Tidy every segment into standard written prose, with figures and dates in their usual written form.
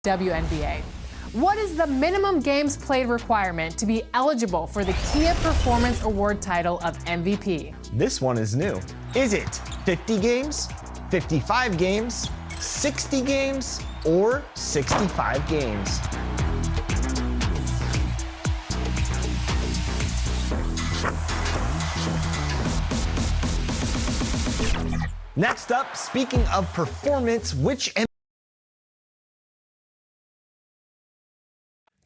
WNBA. What is the minimum games played requirement to be eligible for the Kia Performance Award title of MVP? This one is new. Is it 50 games, 55 games, 60 games, or 65 games? Next up, speaking of performance, which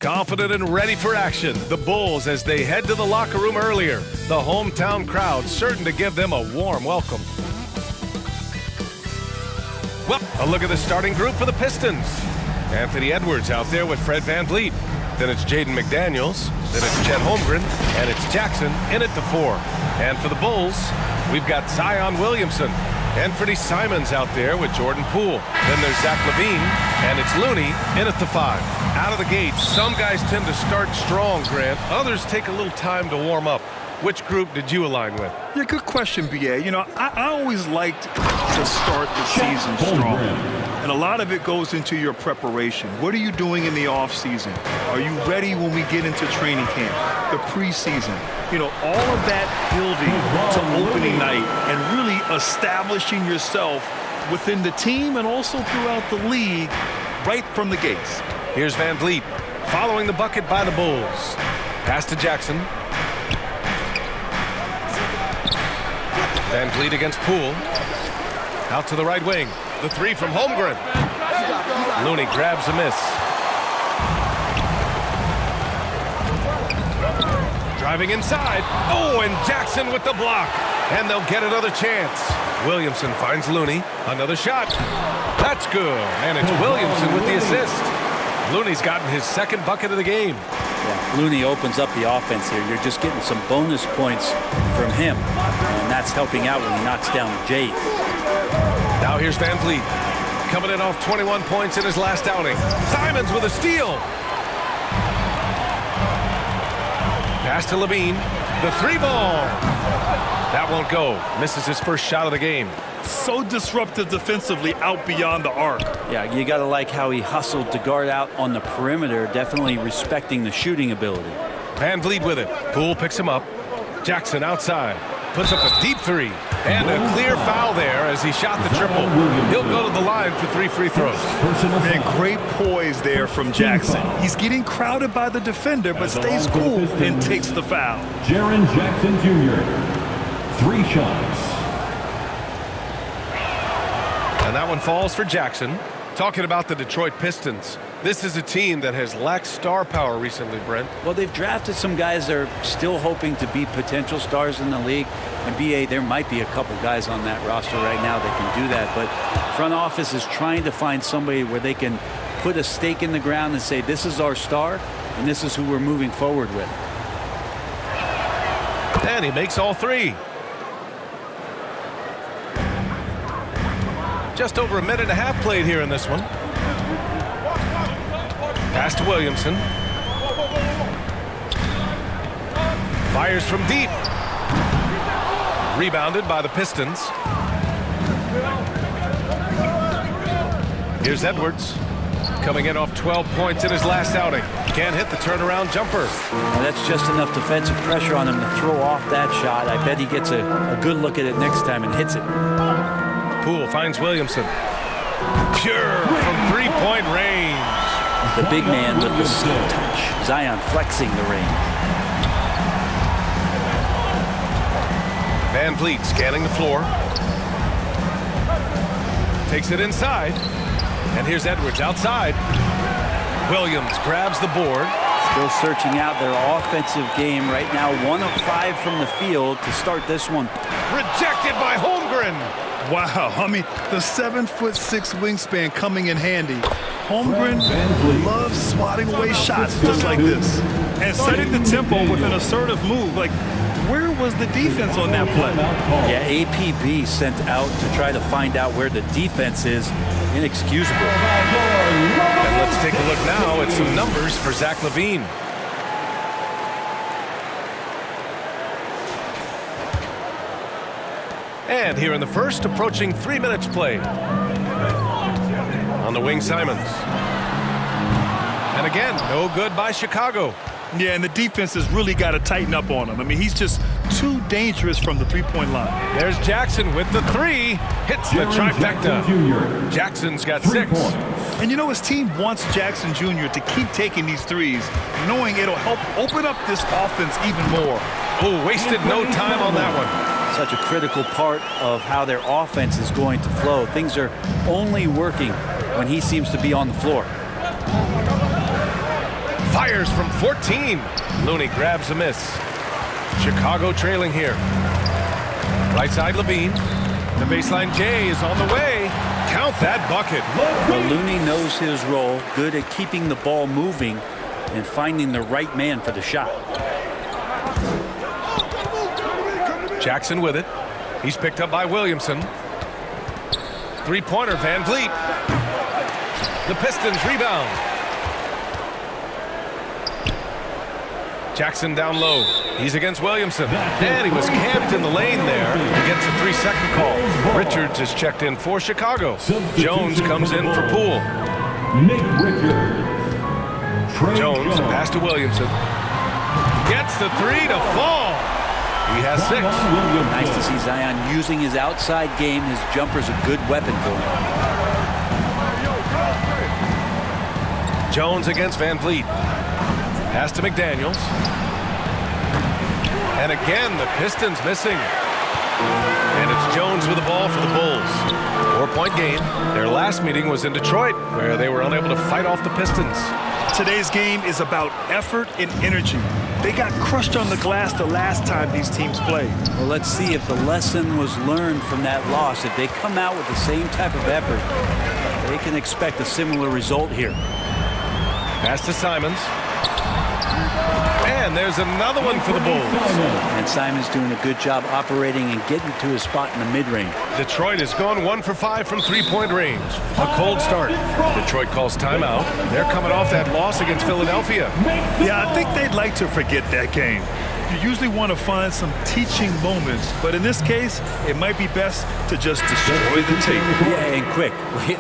Confident and ready for action, the Bulls as they head to the locker room earlier. The hometown crowd certain to give them a warm welcome. Well, a look at the starting group for the Pistons. Anthony Edwards out there with Fred VanVleet. Then it's Jaden McDaniels. Then it's Chet Holmgren. And it's Jackson in at the 4. And for the Bulls, we've got Zion Williamson. And Freddie Simons out there with Jordan Poole. Then there's Zach LaVine, and it's Looney in at the 5. Out of the gate, some guys tend to start strong, Grant. Others take a little time to warm up. Which group did you align with? Yeah, good question, B.A. You know, I always liked to start the season strong. And a lot of it goes into your preparation. What are you doing in the offseason? Are you ready when we get into training camp, the preseason? You know, all of that building to opening night and really establishing yourself within the team and also throughout the league right from the gates. Here's VanVleet following the bucket by the Bulls. Pass to Jackson. VanVleet against Poole. Out to the right wing. The 3 from Holmgren. Looney grabs a miss. Driving inside. Oh, and Jackson with the block. And they'll get another chance. Williamson finds Looney. Another shot. That's good. And it's Williamson with the assist. Looney's gotten his second bucket of the game. Yeah, Looney opens up the offense here. You're just getting some bonus points from him. And that's helping out when he knocks down Jay. Now here's VanVleet. Coming in off 21 points in his last outing. Simons with a steal. Pass to LaVine. The 3-ball. That won't go. Misses his first shot of the game. So disruptive defensively out beyond the arc. Yeah, you got to like how he hustled to guard out on the perimeter, definitely respecting the shooting ability. VanVleet with it. Poole picks him up. Jackson outside. Puts up a deep 3. And a clear foul there as he shot the triple. He'll go to the line for 3 free throws. And great poise there from Jackson. He's getting crowded by the defender, but stays cool and takes the foul. Jaren Jackson Jr. 3 shots. And that one falls for Jackson. Talking about the Detroit Pistons. This is a team that has lacked star power recently, Brent. Well, they've drafted some guys that are still hoping to be potential stars in the league. And BA, there might be a couple guys on that roster right now that can do that. But front office is trying to find somebody where they can put a stake in the ground and say, this is our star, and this is who we're moving forward with. And he makes all 3. Just over a minute and a half played here in this one. Pass to Williamson. Fires from deep. Rebounded by the Pistons. Here's Edwards. Coming in off 12 points in his last outing. Can't hit the turnaround jumper. Well, that's just enough defensive pressure on him to throw off that shot. I bet he gets a good look at it next time and hits it. Poole finds Williamson. Pure from 3-point range. The big man with the skill touch. Zion flexing the range. VanVleet scanning the floor. Takes it inside. And here's Edwards outside. Williams grabs the board. Still searching out their offensive game right now. 1 of 5 from the field to start this one. Rejected by Holmgren. Wow, I mean, the 7'6" wingspan coming in handy. Holmgren loves swatting away shots just like this. And setting the tempo with an assertive move. Like, where was the defense on that play? Yeah, APB sent out to try to find out where the defense is. Inexcusable. And let's take a look now at some numbers for Zach LaVine. And here in the first, approaching 3 minutes played. On the wing, Simons. And again, no good by Chicago. Yeah, and the defense has really got to tighten up on him. I mean, he's just too dangerous from the three-point line. There's Jackson with the three. Hits the trifecta. Jackson's got 6. And you know, his team wants Jackson Jr. to keep taking these threes, knowing it'll help open up this offense even more. Oh, wasted no time on that one. Such a critical part of how their offense is going to flow. Things are only working when he seems to be on the floor. Fires from 14. Looney grabs a miss. Chicago trailing here. Right side Levine. The baseline J is on the way. Count that bucket. Well, Looney knows his role, good at keeping the ball moving and finding the right man for the shot. Jackson with it. He's picked up by Williamson. Three-pointer, Van Vliet. The Pistons rebound. Jackson down low. He's against Williamson. And he was camped in the lane there. He gets a 3-second call. Richards is checked in for Chicago. Jones comes in for Poole. Nick Richards. Jones, pass to Williamson. Gets the 3 to fall. He has 6. Nice to see Zion using his outside game. His jumper's a good weapon for him. Jones against Van Vliet. Pass to McDaniels. And again, the Pistons missing. And it's Jones with the ball for the Bulls. 4-point game. Their last meeting was in Detroit, where they were unable to fight off the Pistons. Today's game is about effort and energy. They got crushed on the glass the last time these teams played. Well, let's see if the lesson was learned from that loss. If they come out with the same type of effort, they can expect a similar result here. Pass to Simons. And there's another one for the Bulls. And Simon's doing a good job operating and getting to his spot in the mid-range. Detroit is going 1 for 5 from 3-point range. A cold start. Detroit calls timeout. They're coming off that loss against Philadelphia. Yeah, I think they'd like to forget that game. You usually want to find some teaching moments, but in this case, it might be best to just destroy the tape. Yeah, and quick.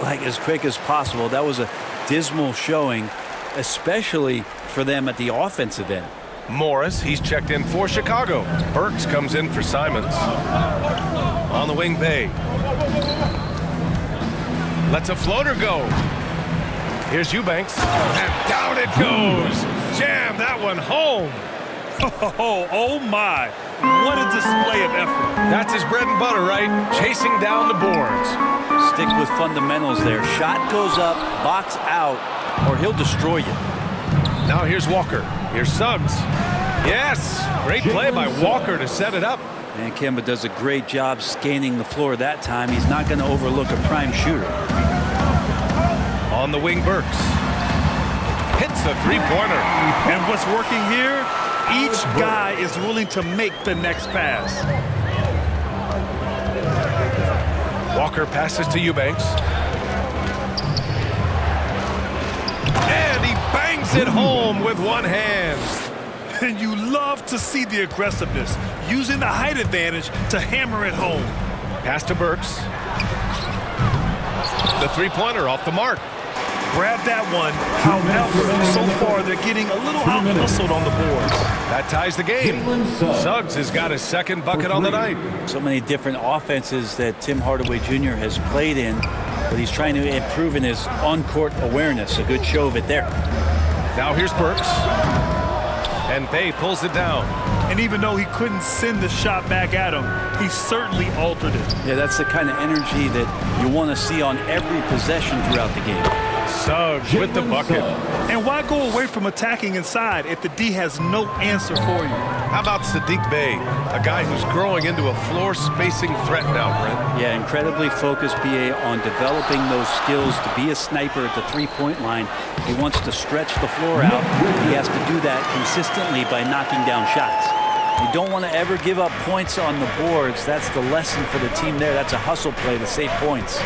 Like as quick as possible. That was a dismal showing, especially for them at the offensive end. Morris, he's checked in for Chicago. Burks comes in for Simons. On the wing, Bay. Lets a floater go. Here's Eubanks. And down it goes. Jam that one home. Oh my. What a display of effort. That's his bread and butter, right? Chasing down the boards. Stick with fundamentals there. Shot goes up, box out, or he'll destroy you. Now here's Walker. Here's Suggs. Yes! Great play by Walker to set it up. And Kemba does a great job scanning the floor that time. He's not going to overlook a prime shooter. On the wing, Burks. Hits a three-pointer. And what's working here? Each guy is willing to make the next pass. Walker passes to Eubanks. And he bangs it home with one hand. And you love to see the aggressiveness, using the height advantage to hammer it home. Pass to Burks. The three-pointer off the mark. Grab that one. However, so far they're getting a little out-hustled on the boards. That ties the game. Suggs has got his second bucket on the night. So many different offenses that Tim Hardaway Jr. has played in, but he's trying to improve in his on-court awareness. A good show of it there. Now here's Burks. And Bay pulls it down. And even though he couldn't send the shot back at him, he certainly altered it. Yeah, that's the kind of energy that you want to see on every possession throughout the game. Suggs with the bucket. And why go away from attacking inside if the D has no answer for you? How about Sadiq Bey, a guy who's growing into a floor spacing threat now, Brent? Yeah, incredibly focused, BA, on developing those skills to be a sniper at the three-point line. He wants to stretch the floor out. He has to do that consistently by knocking down shots. You don't want to ever give up points on the boards. That's the lesson for the team there. That's a hustle play to save points.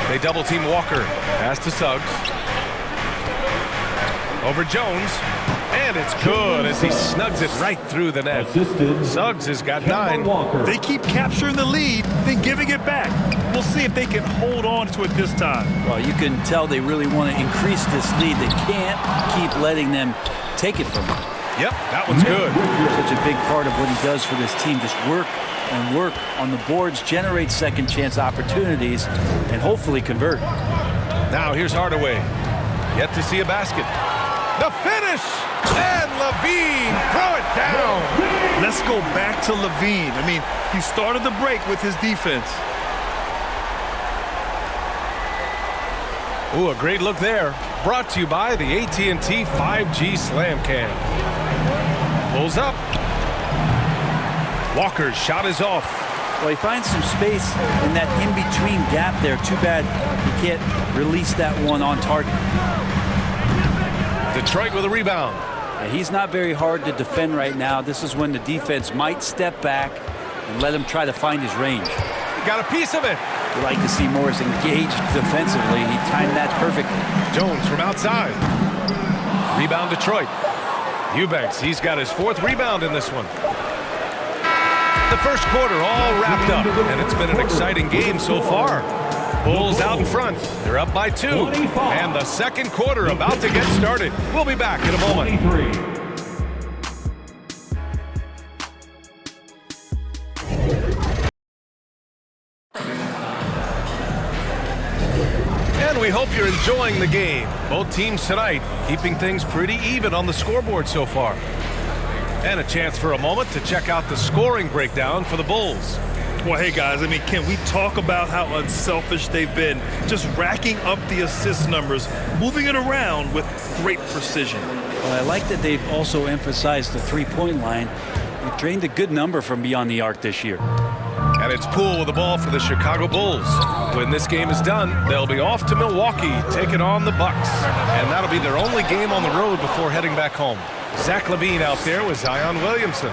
They double-team Walker. Pass to Suggs. Over Jones. And it's good as he snugs it right through the net. Suggs has got 9. They keep capturing the lead, then giving it back. We'll see if they can hold on to it this time. Well, you can tell they really want to increase this lead. They can't keep letting them take it from them. Yep, that one's good. Such a big part of what he does for this team. Just work and work on the boards, generate second chance opportunities, and hopefully convert. Now here's Hardaway. Yet to see a basket. The finish! And Levine, throw it down. Let's go back to Levine. I mean, he started the break with his defense. Ooh, a great look there. Brought to you by the AT&T 5G Slam Cam. Pulls up. Walker's shot is off. Well, he finds some space in that in-between gap there. Too bad he can't release that one on target. Detroit with a rebound. Yeah, he's not very hard to defend right now. This is when the defense might step back and let him try to find his range. He got a piece of it. You like to see Morris engaged defensively. He timed that perfectly. Jones from outside. Rebound Detroit. Eubanks, he's got his 4th rebound in this one. The first quarter all wrapped up, and it's been an exciting game so far. Bulls out in front. They're up by 2. And the second quarter about to get started. We'll be back in a moment. And we hope you're enjoying the game. Both teams tonight keeping things pretty even on the scoreboard so far. And a chance for a moment to check out the scoring breakdown for the Bulls. Well, hey, guys, I mean, can we talk about how unselfish they've been? Just racking up the assist numbers, moving it around with great precision. Well, I like that they've also emphasized the three-point line. They've drained a good number from beyond the arc this year. And it's Poole with the ball for the Chicago Bulls. When this game is done, they'll be off to Milwaukee, taking on the Bucks. And that'll be their only game on the road before heading back home. Zach LaVine out there with Zion Williamson.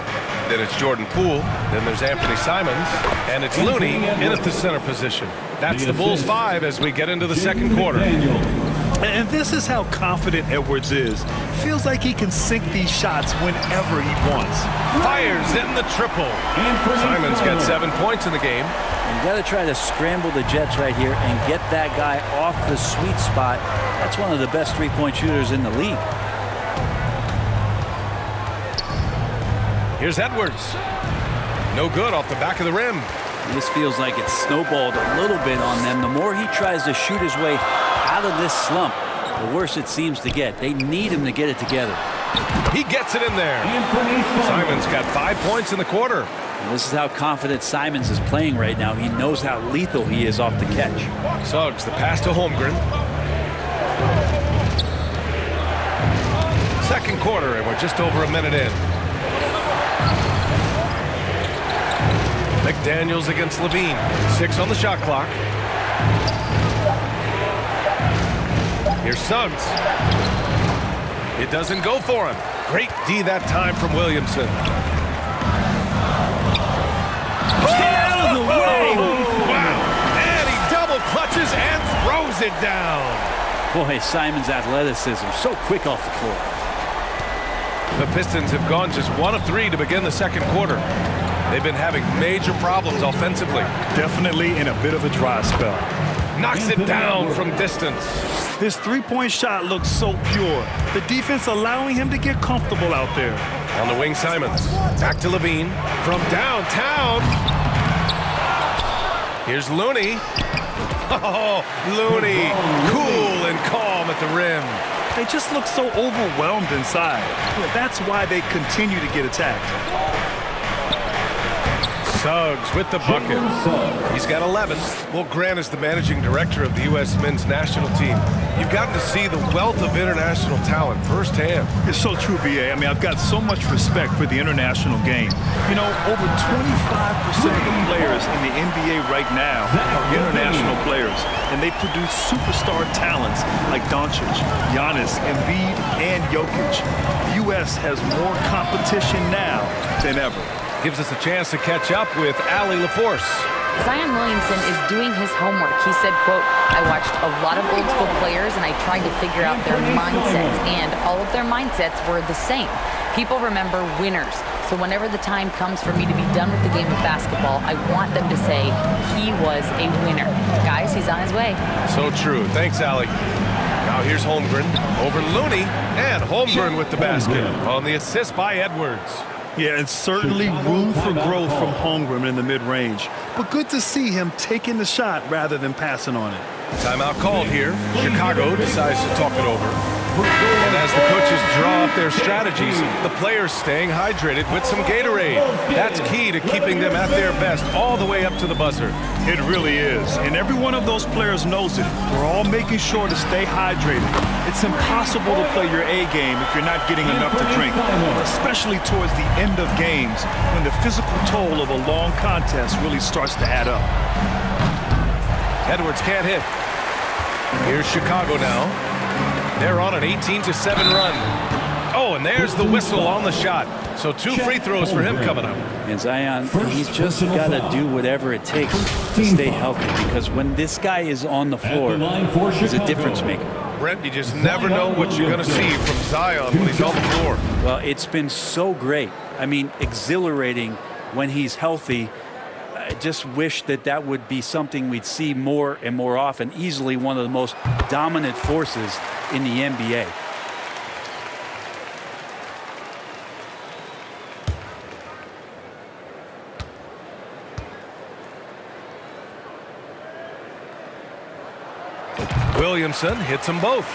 Then it's Jordan Poole. Then there's Anthony Simons. And it's Looney in at the center position. That's the Bulls 5 as we get into the second quarter. And this is how confident Edwards is. Feels like he can sink these shots whenever he wants. Fires in the triple. Simons got 7 points in the game. You got to try to scramble the Jets right here and get that guy off the sweet spot. That's one of the best three-point shooters in the league. Here's Edwards. No good off the back of the rim. This feels like it's snowballed a little bit on them. The more he tries to shoot his way out of this slump, the worse it seems to get. They need him to get it together. He gets it in there. Simons got 5 points in the quarter. And this is how confident Simons is playing right now. He knows how lethal he is off the catch. Suggs, the pass to Holmgren. Second quarter, and we're just over a minute in. McDaniels against Levine. 6 on the shot clock. Here's Suggs. It doesn't go for him. Great D that time from Williamson. Stay out of the way! Wow! And he double clutches and throws it down. Boy, Simons' athleticism so quick off the floor. The Pistons have gone just 1 of 3 to begin the second quarter. They've been having major problems offensively. Definitely in a bit of a dry spell. Knocks it down from distance. This three-point shot looks so pure. The defense allowing him to get comfortable out there. On the wing, Simons. Back to Levine. From downtown. Here's Looney. Oh, Looney. Cool and calm at the rim. They just look so overwhelmed inside. That's why they continue to get attacked. Suggs with the bucket. He's got 11. Well, Grant is the managing director of the U.S. men's national team. You've gotten to see the wealth of international talent firsthand. It's so true, B.A. I mean, I've got so much respect for the international game. You know, over 25% of the players in the NBA right now are international players, and they produce superstar talents like Doncic, Giannis, Embiid, and Jokic. The U.S. has more competition now than ever. Gives us a chance to catch up with Allie LaForce. Zion Williamson is doing his homework. He said, quote, "I watched a lot of old school players and I tried to figure out their mindsets, and all of their mindsets were the same. People remember winners. So whenever the time comes for me to be done with the game of basketball, I want them to say he was a winner." Guys, he's on his way. So true. Thanks, Allie. Now here's Holmgren over Looney, and Holmgren with the basket on the assist by Edwards. Yeah, and certainly room for growth from Holmgren in the mid-range. But good to see him taking the shot rather than passing on it. Timeout called here. Chicago decides to talk it over. And as the coaches draw up their strategies, the players staying hydrated with some Gatorade. That's key to keeping them at their best all the way up to the buzzer. It really is. And every one of those players knows it. We're all making sure to stay hydrated. It's impossible to play your A game if you're not getting enough to drink, especially towards the end of games when the physical toll of a long contest really starts to add up. Edwards can't hit. Here's Chicago now. They're on an 18-7 run. Oh, and there's the whistle on the shot. So 2 free throws for him coming up. And Zion, he's just got to do whatever it takes to stay healthy, because when this guy is on the floor, he's a difference maker. Brent, you just never know what you're going to see from Zion when he's on the floor. Well, it's been so great. I mean, exhilarating when he's healthy. I just wish that would be something we'd see more and more often. Easily one of the most dominant forces in the NBA. Williamson hits them both.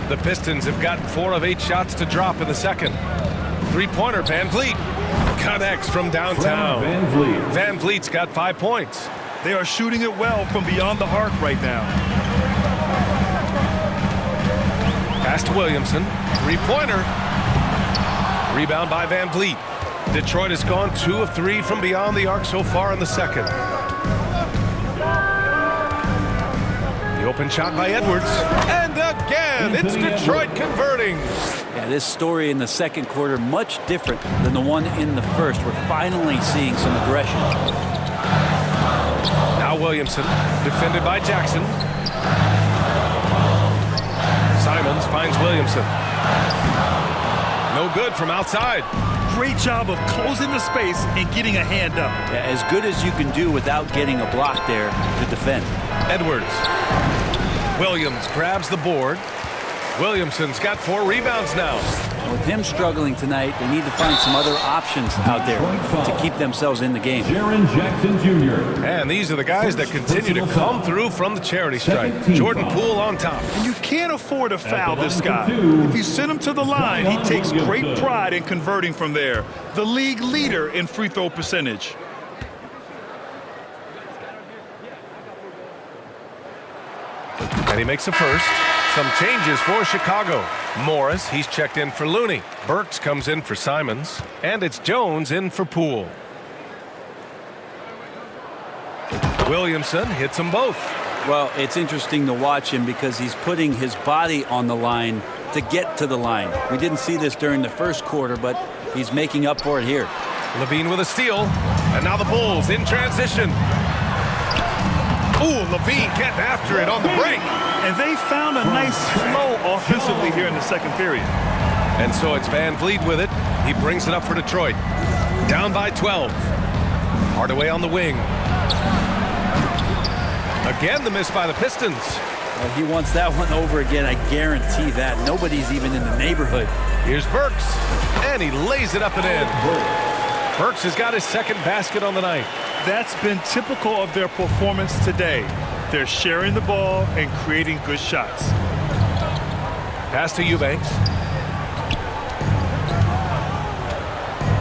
The Pistons have gotten 4 of 8 shots to drop in the second. Three-pointer, Van Vliet connects from downtown. Van Vliet's got 5 points. They are shooting it well from beyond the arc right now. Pass to Williamson. Three-pointer. Rebound by Van Vliet. Detroit has gone 2 of 3 from beyond the arc so far in the second. The open shot by Edwards. And again, it's Detroit converting. Yeah, this story in the second quarter much different than the one in the first. We're finally seeing some aggression. Now Williamson, defended by Jackson. Simons finds Williamson. No good from outside. Great job of closing the space and getting a hand up. Yeah, as good as you can do without getting a block there to defend. Edwards. Williams grabs the board. Williamson's got 4 rebounds now. With him struggling tonight, they need to find some other options out there to keep themselves in the game. Jaren Jackson Jr. And these are the guys that continue to come through from the charity stripe. Jordan Poole on top. And you can't afford to foul this guy. If you send him to the line, he takes great pride in converting from there. The league leader in free throw percentage. And he makes a first. Some changes for Chicago. Morris, he's checked in for Looney. Burks comes in for Simons. And it's Jones in for Poole. Williamson hits them both. Well, it's interesting to watch him because he's putting his body on the line to get to the line. We didn't see this during the first quarter, but he's making up for it here. Levine with a steal. And now the Bulls in transition. Ooh, Levine getting after it on the break. And they found a nice flow offensively here in the second period. And so it's Van Vliet with it. He brings it up for Detroit. Down by 12. Hardaway on the wing. Again, the miss by the Pistons. Well, he wants that one over again. I guarantee that. Nobody's even in the neighborhood. Here's Burks. And he lays it up and in. Burks has got his second basket on the night. That's been typical of their performance today. They're sharing the ball and creating good shots. Pass to Eubanks.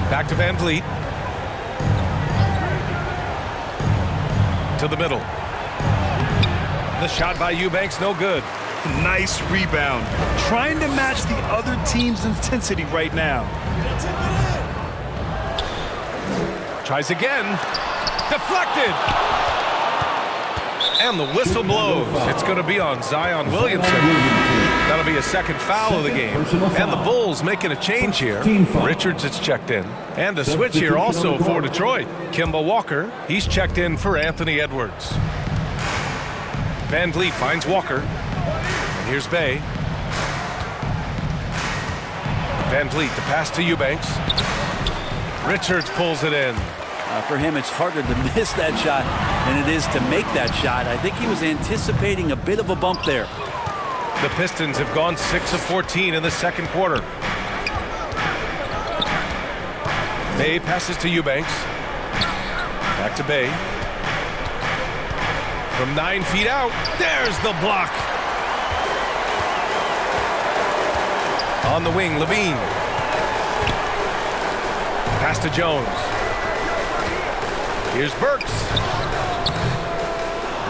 Back to Van Vliet. To the middle. The shot by Eubanks, no good. Nice rebound. Trying to match the other team's intensity right now. Tries again. Deflected. And the whistle blows. It's going to be on Zion Williamson. That'll be a second foul of the game. And the Bulls making a change here. Richards is checked in. And a switch here also for Detroit. Kemba Walker, he's checked in for Anthony Edwards. Van Vliet finds Walker. And here's Bay. Van Vliet, the pass to Eubanks. Richards pulls it in. For him, it's harder to miss that shot than it is to make that shot. I think he was anticipating a bit of a bump there. The Pistons have gone 6 of 14 in the second quarter. Bay passes to Eubanks. Back to Bay. From 9 feet out, there's the block. On the wing, Levine. Pass to Jones. Here's Burks.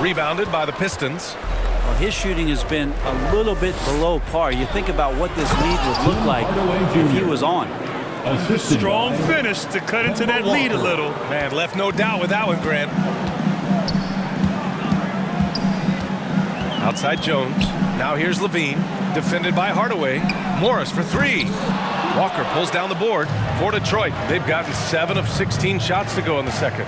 Rebounded by the Pistons. Well, his shooting has been a little bit below par. You think about what this lead would look like if he was on. Strong finish to cut into that lead a little. Man, left no doubt with that one, Grant. Outside Jones. Now here's Levine. Defended by Hardaway. Morris for 3. Walker pulls down the board for Detroit. They've gotten 7 of 16 shots to go in the second.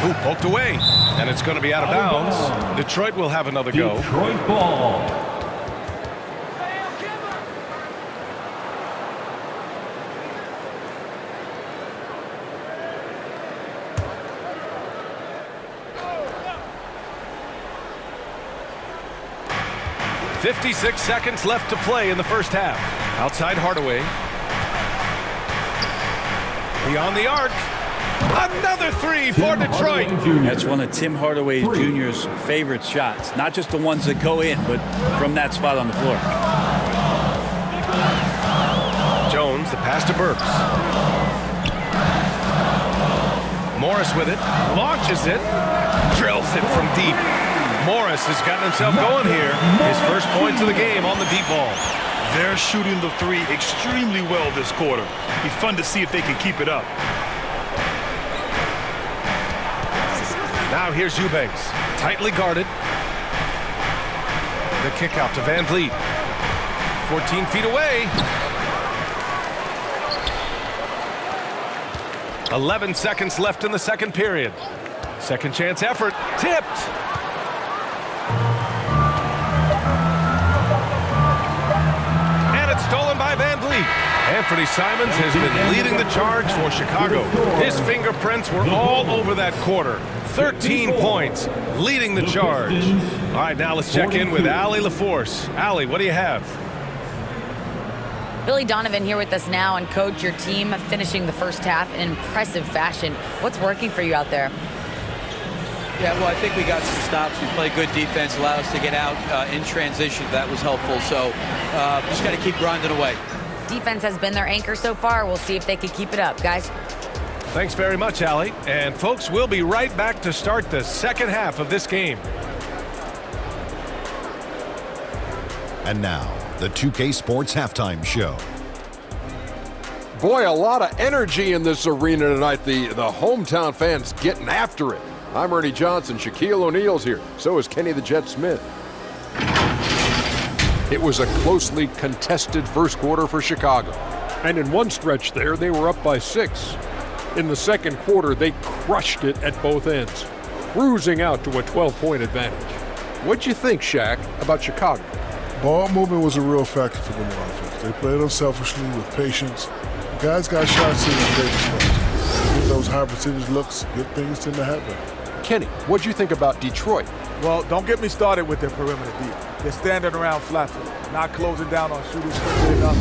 Ooh, poked away. And it's going to be out of bounds. Detroit will have another go. Detroit ball. .56 seconds left to play in the first half. Outside Hardaway. Beyond the arc. Another 3 for Detroit. That's one of Tim Hardaway Jr.'s favorite shots. Not just the ones that go in, but from that spot on the floor. Jones, the pass to Burks. Morris with it. Launches it. Drills it from deep. Morris has gotten himself going here. His first points of the game on the deep ball. They're shooting the 3 extremely well this quarter. Be fun to see if they can keep it up. Now here's Eubanks. Tightly guarded. The kick out to Van Vliet. 14 feet away. 11 seconds left in the second period. Second chance effort. Tipped. Stolen by Van Vliet. Anthony Simons has been leading the charge for Chicago. His fingerprints were all over that quarter. 13 points, leading the charge. All right, now let's check in with Allie LaForce. Allie, what do you have? Billy Donovan here with us now, and coach, your team finishing the first half in impressive fashion. What's working for you out there? Yeah, well, I think we got some stops. We played good defense, allowed us to get out in transition. That was helpful. So just got to keep grinding away. Defense has been their anchor so far. We'll see if they can keep it up, guys. Thanks very much, Allie. And folks, we'll be right back to start the second half of this game. And now, the 2K Sports Halftime Show. Boy, a lot of energy in this arena tonight. The hometown fans getting after it. I'm Ernie Johnson. Shaquille O'Neal's here. So is Kenny the Jet Smith. It was a closely contested first quarter for Chicago. And in one stretch there, they were up by 6. In the second quarter, they crushed it at both ends, cruising out to a 12-point advantage. What'd you think, Shaq, about Chicago? Ball movement was a real factor for them on offense. They played unselfishly with patience. The guys got shots in their favorite spots. Get those high percentage looks, good things tend to happen. Kenny, what'd you think about Detroit? Well, don't get me started with their perimeter deep. They're standing around flat-footed, not closing down on shooters quickly enough.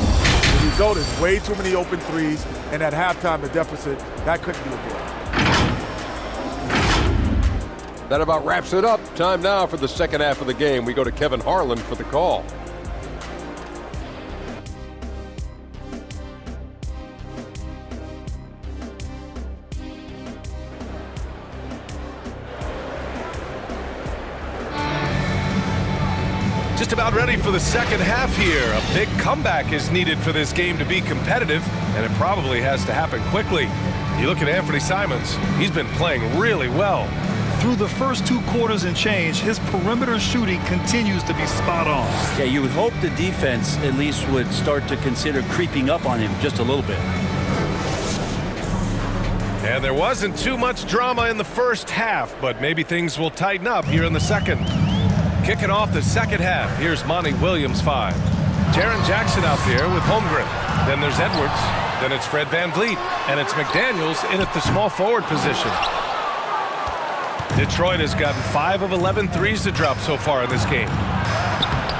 The result is way too many open threes, and at halftime, the deficit, that couldn't be avoided. That about wraps it up. Time now for the second half of the game. We go to Kevin Harlan for the call. Just about ready for the second half here. A big comeback is needed for this game to be competitive, and it probably has to happen quickly. You look at Anthony Simons, he's been playing really well. Through the first 2 quarters and change, his perimeter shooting continues to be spot on. Yeah, you would hope the defense at least would start to consider creeping up on him just a little bit. And there wasn't too much drama in the first half, but maybe things will tighten up here in the second. Kicking off the second half, here's Monty Williams 5. Jaren Jackson out there with Holmgren. Then there's Edwards. Then it's Fred VanVleet. And it's McDaniels in at the small forward position. Detroit has gotten 5 of 11 threes to drop so far in this game.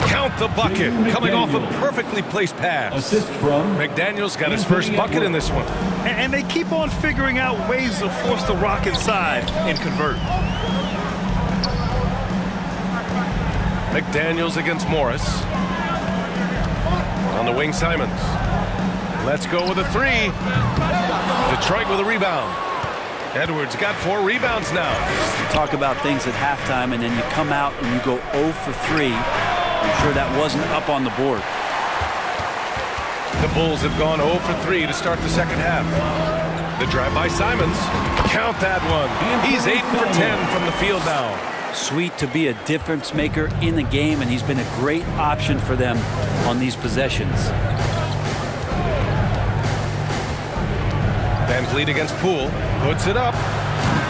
Count the bucket, coming off a perfectly placed pass. Assist from McDaniels got his first bucket in this one. And they keep on figuring out ways to force the rock inside and convert. McDaniels against Morris. On the wing, Simons. Let's go with a 3. Detroit with a rebound. Edwards got 4 rebounds now. You talk about things at halftime, and then you come out and you go 0 for 3. I'm sure that wasn't up on the board. The Bulls have gone 0 for 3 to start the second half. The drive by Simons. Count that one. He's 8 for 10 from the field now. Sweet to be a difference maker in the game, and he's been a great option for them on these possessions. VanVleet against Poole. Puts it up.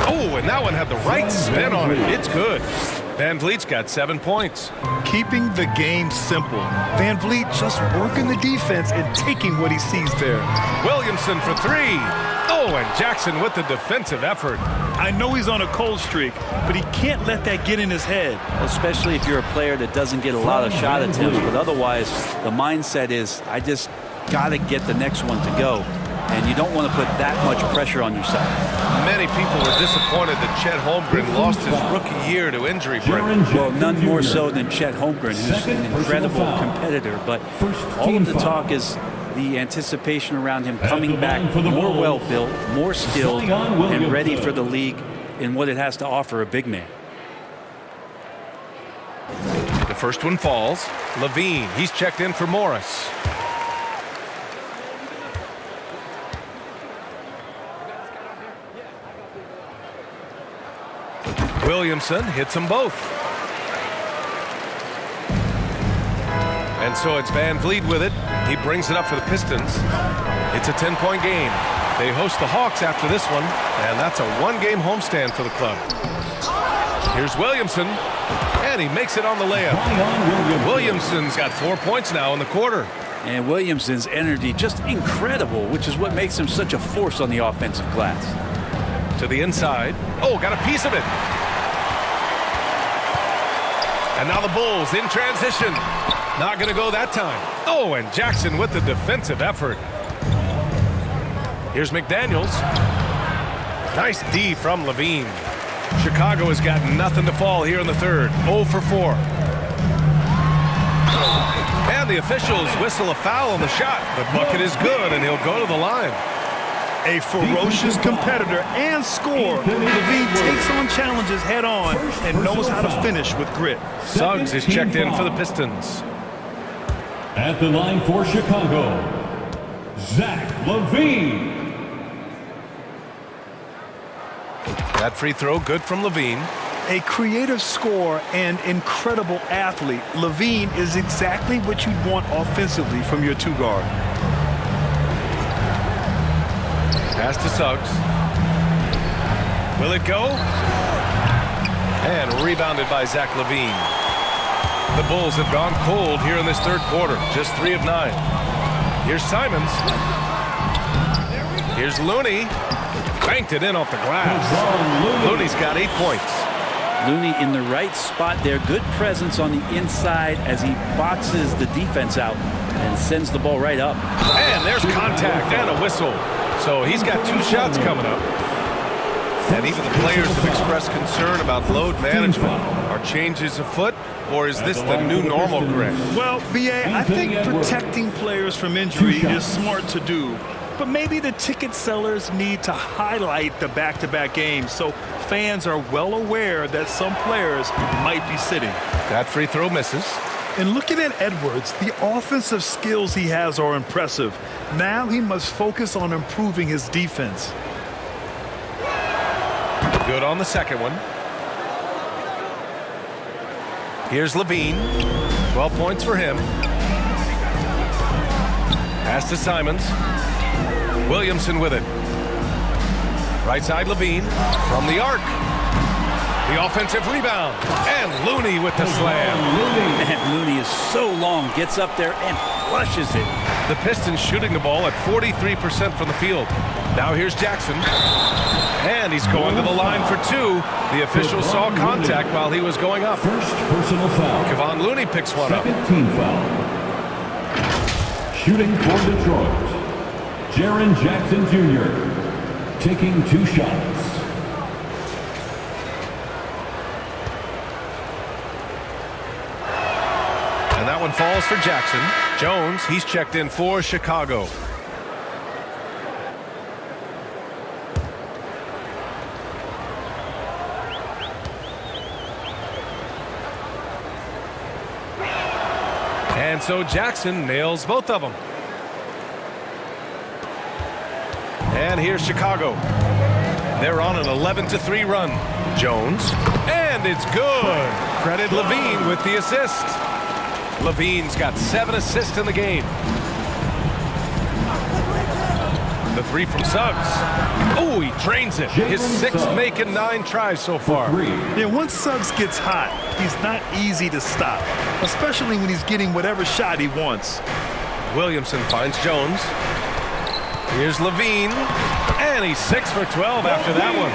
Oh, and that one had the right spin on it. It's good. VanVleet's got 7 points. Keeping the game simple. VanVleet just working the defense and taking what he sees there. Williamson for 3. Oh, and Jackson with the defensive effort. I know he's on a cold streak, but he can't let that get in his head. Especially if you're a player that doesn't get a lot of shot attempts, but otherwise the mindset is, I just got to get the next one to go. And you don't want to put that much pressure on yourself. Many people were disappointed that Chet Holmgren lost his rookie year to injury. Well, none more so than Chet Holmgren, who's an incredible competitor. But all of the talk is the anticipation around him coming back more well-built, more skilled, and ready for the league in what it has to offer a big man. The first one falls. Levine, he's checked in for Morris. Williamson hits them both. And so it's VanVleet with it. He brings it up for the Pistons. It's a 10-point game. They host the Hawks after this one, and that's a 1-game homestand for the club. Here's Williamson, and he makes it on the layup. Williamson's got 4 points now in the quarter. And Williamson's energy just incredible, which is what makes him such a force on the offensive glass. To the inside. Oh, got a piece of it. And now the Bulls in transition. Not going to go that time. Oh, and Jackson with the defensive effort. Here's McDaniels. Nice D from Levine. Chicago has got nothing to fall here in the third. 0 for 4. And the officials whistle a foul on the shot. The bucket is good, and he'll go to the line. A ferocious competitor and scorer. Levine takes on challenges head on and knows how to finish with grit. Suggs is checked in for the Pistons. At the line for Chicago, Zach LaVine. That free throw good from Levine. A creative scorer and incredible athlete, Levine is exactly what you'd want offensively from your 2-guard. Pass to Suggs. Will it go? And rebounded by Zach LaVine. The Bulls have gone cold here in this third quarter. Just 3 of 9. Here's Simons. Here's Looney. Banked it in off the glass. Looney's got 8 points. Looney in the right spot there. Good presence on the inside as he boxes the defense out and sends the ball right up. And there's contact and a whistle. So he's got 2 shots coming up. And even the players have expressed concern about load management. Are changes afoot, or is this the new normal, Greg? Well, B.A., I think protecting players from injury is smart to do. But maybe the ticket sellers need to highlight the back-to-back games so fans are well aware that some players might be sitting. That free throw misses. And looking at Edwards, the offensive skills he has are impressive. Now he must focus on improving his defense. Good on the second one. Here's Levine. 12 points for him. Pass to Simons. Williamson with it. Right side Levine from the arc. The offensive rebound. And Looney with the slam. And Looney is so long, gets up there and flushes it. The Pistons shooting the ball at 43% from the field. Now here's Jackson. And he's going to the line for two. The official saw contact while he was going up. First personal foul. Kevon Looney picks one up. Second team foul. Shooting for Detroit, Jaren Jackson Jr. taking 2 shots. And that one falls for Jackson. Jones, he's checked in for Chicago. And so Jackson nails both of them. And here's Chicago. They're on an 11-3 run. Jones, and it's good. Credit Levine with the assist. Levine's got 7 assists in the game. The 3 from Suggs. Oh, he drains it. His 6th make in 9 tries so far. Yeah, once Suggs gets hot, he's not easy to stop, especially when he's getting whatever shot he wants. Williamson finds Jones. Here's Levine. And he's 6 for 12 after that one.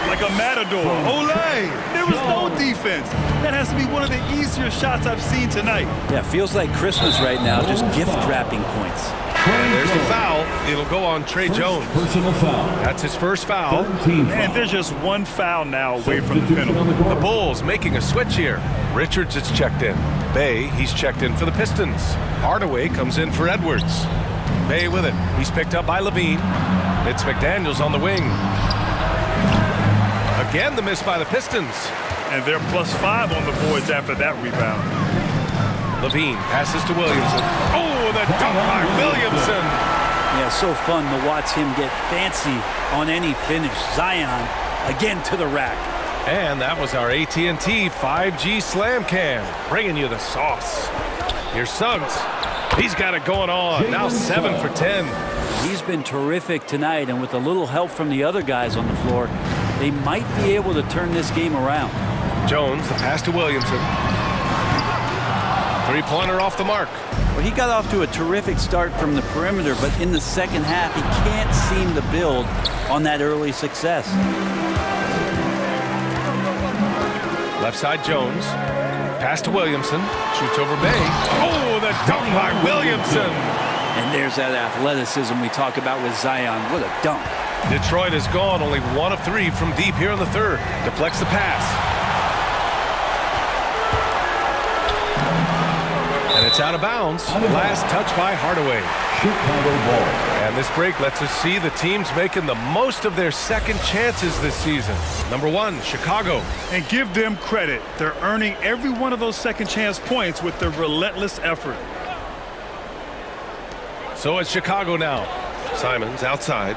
Like a matador. Olay! There was no defense. That has to be one of the easier shots I've seen tonight. Yeah, feels like Christmas right now, just gift wrapping points. And there's the foul. It'll go on Trey Jones. Personal foul. That's his first foul. And there's just one foul now away from the penalty. The Bulls making a switch here. Richards is checked in. Bay, he's checked in for the Pistons. Hardaway comes in for Edwards. Bay with it. He's picked up by Levine. It's McDaniels on the wing. Again, the miss by the Pistons. And they're +5 on the boards after that rebound. Levine passes to Williamson. Oh, the dunk by Williamson. Yeah, so fun to watch him get fancy on any finish. Zion again to the rack. And that was our AT&T 5G Slam Cam, bringing you the sauce. Here's Suggs. He's got it going on. Now 7 for 10. He's been terrific tonight, and with a little help from the other guys on the floor, they might be able to turn this game around. Jones, the pass to Williamson. 3-pointer off the mark. Well, he got off to a terrific start from the perimeter, but in the second half, he can't seem to build on that early success. Left side Jones. Pass to Williamson. Shoots over Bay. Oh, the dunk by Williamson. And there's that athleticism we talk about with Zion. What a dunk. Detroit is gone. Only 1 of 3 from deep here in the third. Deflects the pass. And it's out of bounds. Last touch by Hardaway. Chicago ball. And this break lets us see the teams making the most of their second chances this season. Number 1, Chicago. And give them credit. They're earning every one of those second chance points with their relentless effort. So it's Chicago now. Simons outside.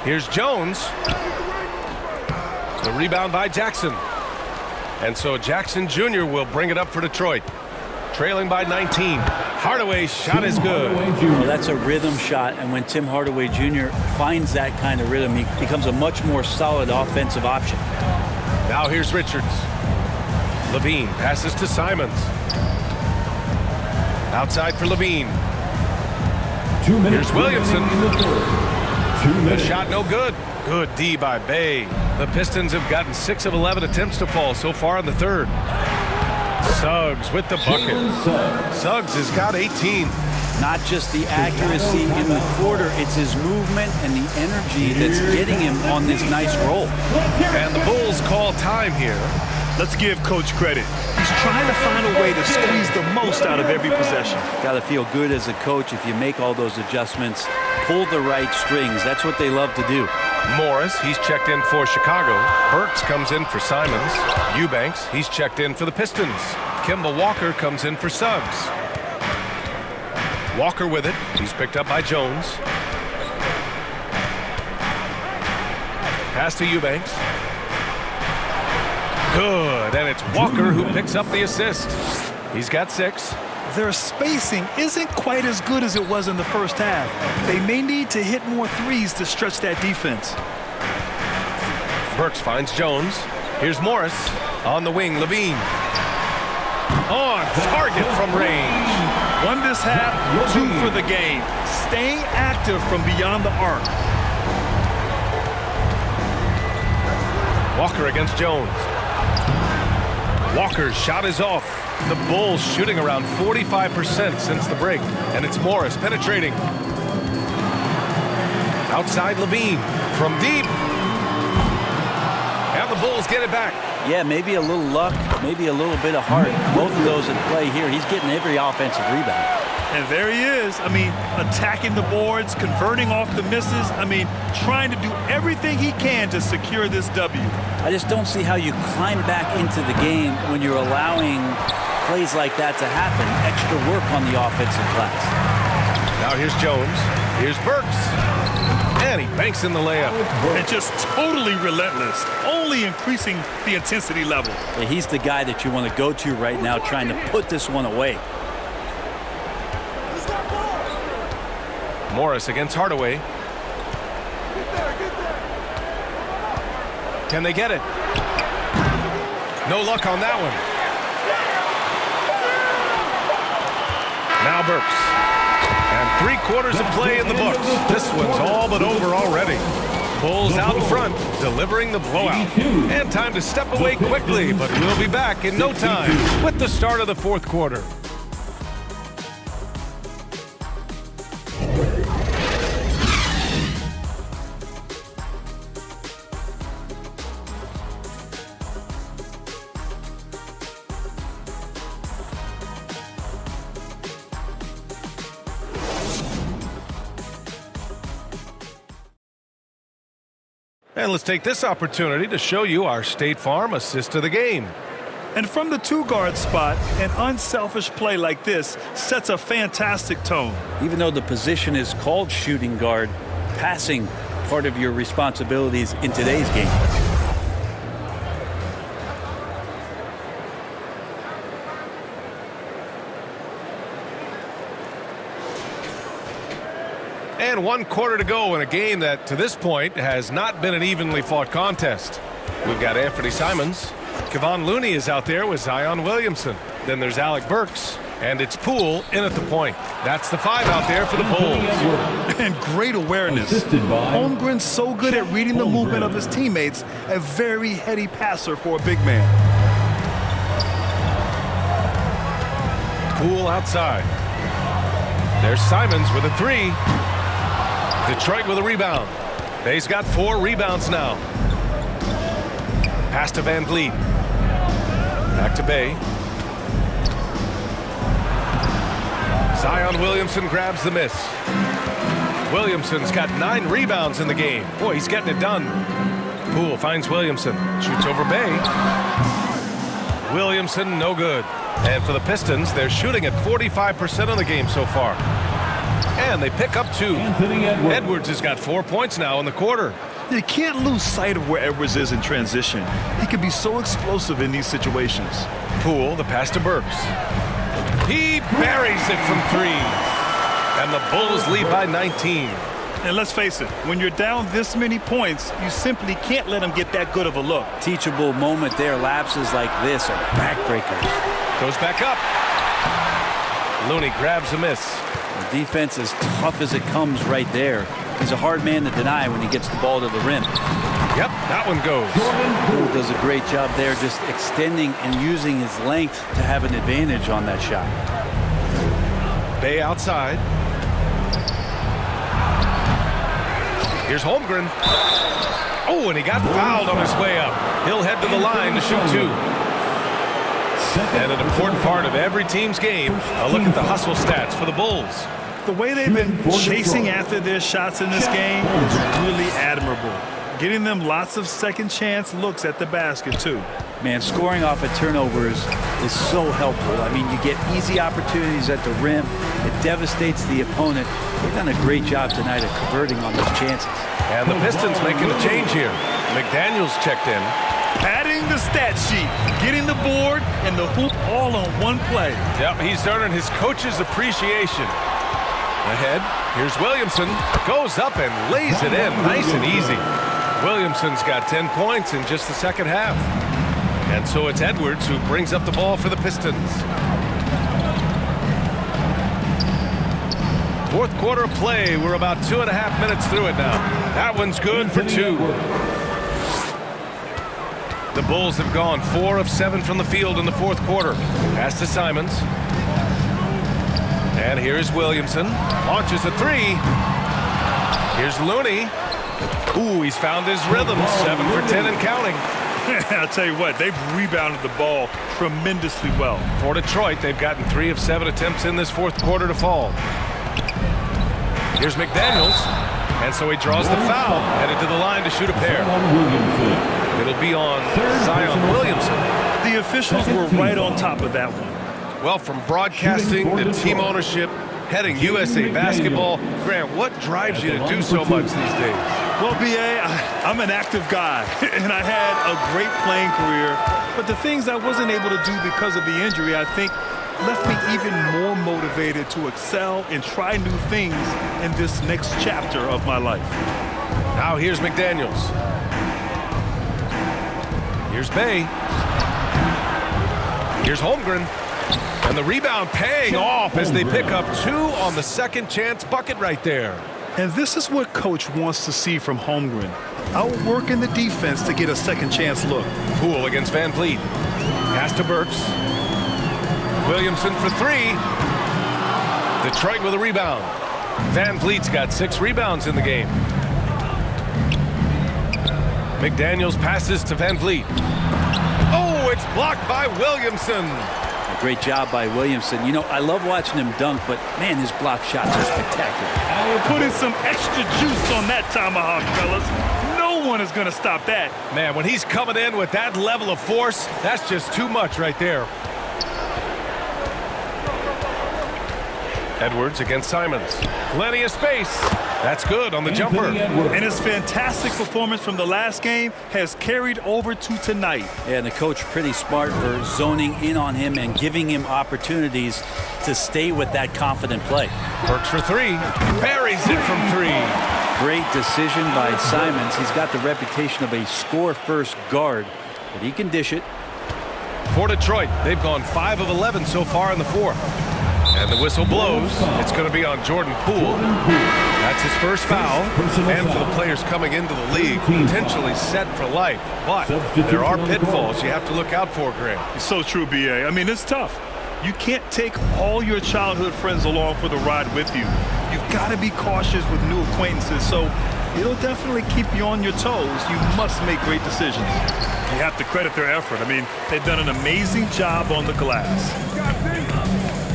Here's Jones. The rebound by Jackson. And so Jackson Jr. will bring it up for Detroit. Trailing by 19. Hardaway's shot is good. Well, that's a rhythm shot, and when Tim Hardaway Jr. finds that kind of rhythm, he becomes a much more solid offensive option. Now here's Richards. Levine passes to Simons. Outside for Levine. 2 minutes. Here's Williamson. The 2 shot no good. Good D by Bay. The Pistons have gotten 6 of 11 attempts to fall so far in the third. Suggs with the bucket. Suggs has got 18. Not just the accuracy in the quarter, it's his movement and the energy that's getting him on this nice roll. And the Bulls call time here. Let's give Coach credit. He's trying to find a way to squeeze the most out of every possession. Got to feel good as a coach if you make all those adjustments, pull the right strings. That's what they love to do. Morris, he's checked in for Chicago. Burks comes in for Simons. Eubanks, he's checked in for the Pistons. Kemba Walker comes in for Suggs. Walker with it. He's picked up by Jones. Pass to Eubanks. Good, and it's Walker who picks up the assist. He's got 6. Their spacing isn't quite as good as it was in the first half. They may need to hit more threes to stretch that defense. Burks finds Jones. Here's Morris. On the wing, Levine. On target from range. 1 this half, 2 for the game. Staying active from beyond the arc. Walker against Jones. Walker's shot is off. The Bulls shooting around 45% since the break. And it's Morris penetrating. Outside Levine from deep. And the Bulls get it back. Yeah, maybe a little luck, maybe a little bit of heart. Both of those at play here. He's getting every offensive rebound. And there he is. I mean, attacking the boards, converting off the misses. I mean, trying to do everything he can to secure this W. I just don't see how you climb back into the game when you're allowing plays like that to happen. Extra work on the offensive glass. Now here's Jones. Here's Burks. And he banks in the layup. And just totally relentless, only increasing the intensity level. Yeah, he's the guy that you want to go to right now, trying to put this one away. Morris against Hardaway. Can they get it? No luck on that one. Now Burks. And 3/4 of play in the books. This one's all but over already. Bulls out in front, delivering the blowout. And time to step away quickly, but we'll be back in no time with the start of the 4th quarter. And let's take this opportunity to show you our State Farm assist of the game. And from the 2-guard spot, an unselfish play like this sets a fantastic tone. Even though the position is called shooting guard, passing part of your responsibilities in today's game. And 1/4 to go in a game that, to this point, has not been an evenly fought contest. We've got Anthony Simons. Kevon Looney is out there with Zion Williamson. Then there's Alec Burks. And it's Poole in at the point. That's the 5 out there for the Bulls. And great awareness. Holmgren's so good at reading the movement of his teammates. A very heady passer for a big man. Poole outside. There's Simons with a 3. Detroit with a rebound. They've got 4 rebounds now. Pass to Van Vliet. Back to Bay. Zion Williamson grabs the miss. Williamson's got 9 rebounds in the game. Boy, he's getting it done. Poole finds Williamson. Shoots over Bay. Williamson, no good. And for the Pistons, they're shooting at 45% of the game so far. And they pick up 2. Edwards has got 4 points now in the quarter. You can't lose sight of where Edwards is in transition. He can be so explosive in these situations. Poole, the pass to Burks. He buries it from 3. And the Bulls lead by 19. And let's face it, when you're down this many points, you simply can't let them get that good of a look. Teachable moment there. Lapses like this are backbreakers. Goes back up. Looney grabs a miss. The defense as tough as it comes right there. He's a hard man to deny when he gets the ball to the rim. Yep, that one goes. Poole does a great job there just extending and using his length to have an advantage on that shot. Bay outside. Here's Holmgren. Oh, and he got fouled on his way up. He'll head to the line to shoot 2. And an important part of every team's game, a look at the hustle stats for the Bulls. The way they've been chasing after their shots in this game is really admirable. Getting them lots of second chance looks at the basket, too. Man, scoring off of turnovers is so helpful. I mean, you get easy opportunities at the rim. It devastates the opponent. They've done a great job tonight of converting on those chances. And the Pistons making a change here. McDaniels checked in. Padding the stat sheet, getting the board and the hoop all on one play. Yep, he's earning his coach's appreciation. Ahead, here's Williamson. Goes up and lays it in nice and easy. Williamson's got 10 points in just the second half. And so it's Edwards who brings up the ball for the Pistons. Fourth quarter of play. We're about 2.5 minutes through it now. That one's good for 2. The Bulls have gone 4 of 7 from the field in the fourth quarter. Pass to Simons. And here's Williamson. Launches a 3. Here's Looney. Ooh, he's found his rhythm. 7 for 10 and counting. I'll tell you what, they've rebounded the ball tremendously well. For Detroit, they've gotten 3 of 7 attempts in this fourth quarter to fall. Here's McDaniels. And so he draws the foul. Headed to the line to shoot a pair. It'll be on Zion Williamson. The officials were right on top of that one. Well, from broadcasting to team ownership, heading USA Basketball, Grant, what drives you to do so much these days? Well, B.A., I'm an active guy, and I had a great playing career. But the things I wasn't able to do because of the injury, I think, left me even more motivated to excel and try new things in this next chapter of my life. Now here's McDaniels. Here's Bay. Here's Holmgren. And the rebound paying off as they pick up 2 on the second chance bucket right there. And this is what Coach wants to see from Holmgren. Outworking the defense to get a second chance look. Poole against Van Vliet. Pass to Burks. Williamson for 3. Detroit with a rebound. Van Vliet's got 6 rebounds in the game. McDaniels passes to Van Vliet. Oh, it's blocked by Williamson. A great job by Williamson. You know, I love watching him dunk, but man, his block shots are spectacular. Putting some extra juice on that tomahawk, fellas. No one is going to stop that. Man, when he's coming in with that level of force, that's just too much right there. Edwards against Simons. Plenty of space. That's good on the jumper. And his fantastic performance from the last game has carried over to tonight. Yeah, and the coach pretty smart for zoning in on him and giving him opportunities to stay with that confident play. Burks for 3. Buries it from 3. Great decision by Simons. He's got the reputation of a score-first guard, but he can dish it. For Detroit, they've gone 5 of 11 so far in the fourth. And the whistle blows. It's going to be on Jordan Poole. That's his first foul. And for the players coming into the league, potentially set for life. But there are pitfalls you have to look out for, Grant. It's so true, B.A. I mean, it's tough. You can't take all your childhood friends along for the ride with you. You've got to be cautious with new acquaintances. So it'll definitely keep you on your toes. You must make great decisions. You have to credit their effort. I mean, they've done an amazing job on the glass.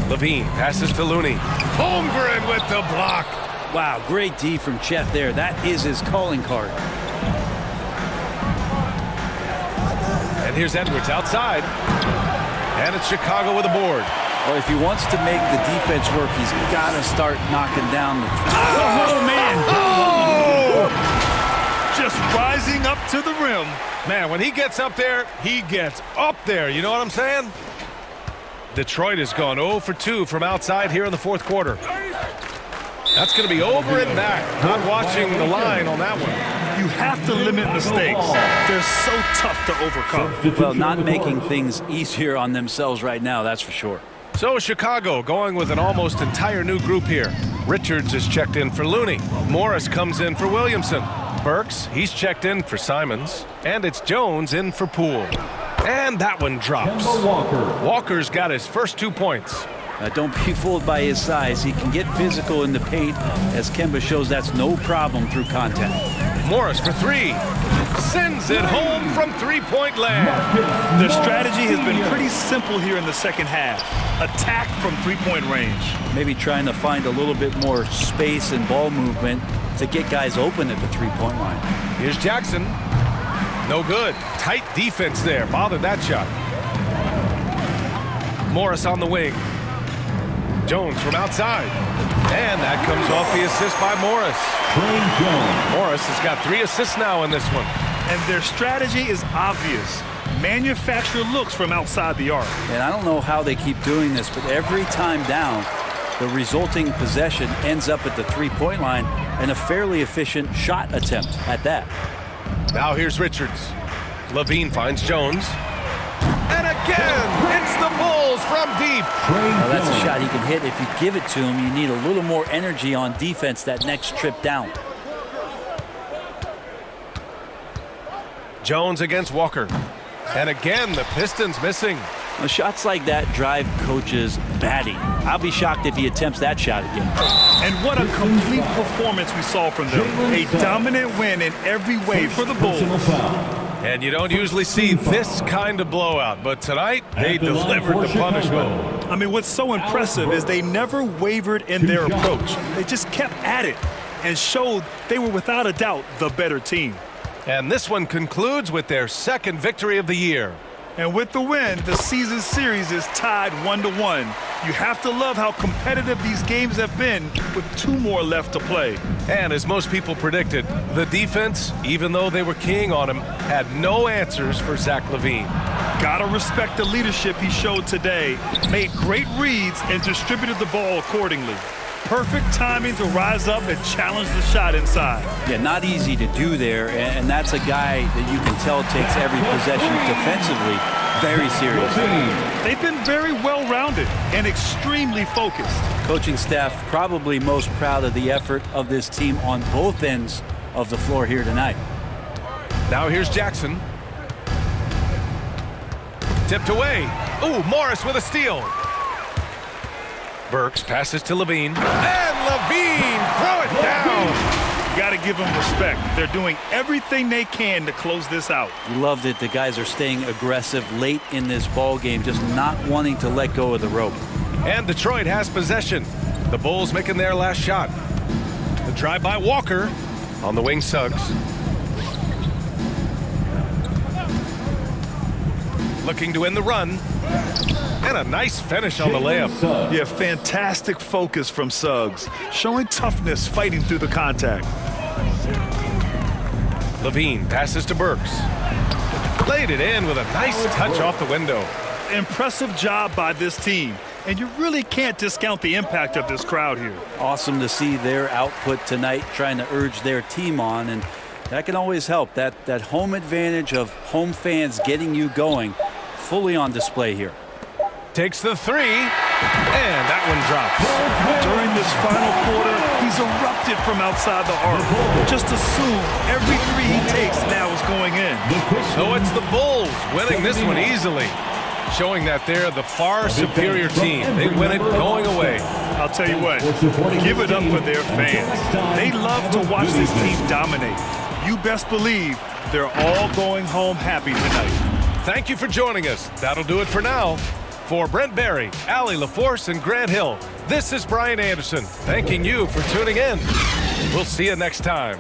Levine passes to Looney. Holmgren with the block. Wow, great D from Chet there. That is his calling card. And here's Edwards outside. And it's Chicago with a board. Well, if he wants to make the defense work, he's got to start knocking down the... Oh, man. Oh! Just rising up to the rim. Man, when he gets up there, he gets up there. You know what I'm saying? Detroit has gone 0 for 2 from outside here in the fourth quarter. That's going to be over and back. Not watching the line on that one. You have to limit mistakes. They're so tough to overcome. Well, not making things easier on themselves right now, that's for sure. So Chicago going with an almost entire new group here. Richards is checked in for Looney. Morris comes in for Williamson. Burks, he's checked in for Simons. And it's Jones in for Poole. And that one drops. Walker's got his first 2 points. Don't be fooled by his size. He can get physical in the paint. As Kemba shows, that's no problem through contact. Morris for 3. Sends it home from three-point land. The strategy has been pretty simple here in the second half. Attack from three-point range. Maybe trying to find a little bit more space and ball movement to get guys open at the three-point line. Here's Jackson. No good. Tight defense there. Bothered that shot. Morris on the wing. Jones from outside. And that comes off the assist by Morris. Morris has got 3 assists now in this one. And their strategy is obvious. Manufacture looks from outside the arc. And I don't know how they keep doing this, but every time down, the resulting possession ends up at the three-point line and a fairly efficient shot attempt at that. Now here's Richards. Levine finds Jones. And again, it's the Bulls from deep. Well, that's a shot he can hit. If you give it to him, you need a little more energy on defense that next trip down. Jones against Walker. And again, the Pistons missing. Well, shots like that drive coaches batty. I'll be shocked if he attempts that shot again. And what a complete performance we saw from them. A dominant win in every way for the Bulls. And you don't usually see this kind of blowout, but tonight they delivered the punishment. I mean, what's so impressive is they never wavered in their approach. They just kept at it and showed they were without a doubt the better team. And this one concludes with their second victory of the year. And with the win, the season series is tied 1-1. You have to love how competitive these games have been with 2 more left to play. And as most people predicted, the defense, even though they were keying on him, had no answers for Zach LaVine. Gotta respect the leadership he showed today. Made great reads and distributed the ball accordingly. Perfect timing to rise up and challenge the shot inside. Yeah, not easy to do there, and that's a guy that you can tell takes every possession defensively very seriously. They've been very well-rounded and extremely focused. Coaching staff probably most proud of the effort of this team on both ends of the floor here tonight. Now here's Jackson. Tipped away. Ooh, Morris with a steal. Burks passes to Levine. And Levine throw it down. You got to give them respect. They're doing everything they can to close this out. You love that the guys are staying aggressive late in this ball game, just not wanting to let go of the rope. And Detroit has possession. The Bulls making their last shot. The drive by Walker on the wing. Suggs. Looking to win the run. And a nice finish on the layup. Yeah, fantastic focus from Suggs. Showing toughness fighting through the contact. Levine passes to Burks. Laid it in with a nice touch off the window. Impressive job by this team. And you really can't discount the impact of this crowd here. Awesome to see their output tonight, trying to urge their team on. And that can always help. That home advantage of home fans getting you going fully on display here. Takes the three, and that one drops. During this final quarter, he's erupted from outside the arc. Just assume every three he takes now is going in. So it's the Bulls winning this one easily, showing that they're the far superior team. They win it going away. I'll tell you what, give it up for their fans. They love to watch this team dominate. You best believe they're all going home happy tonight. Thank you for joining us. That'll do it for now. For Brent Barry, Allie LaForce, and Grant Hill, this is Brian Anderson, thanking you for tuning in. We'll see you next time.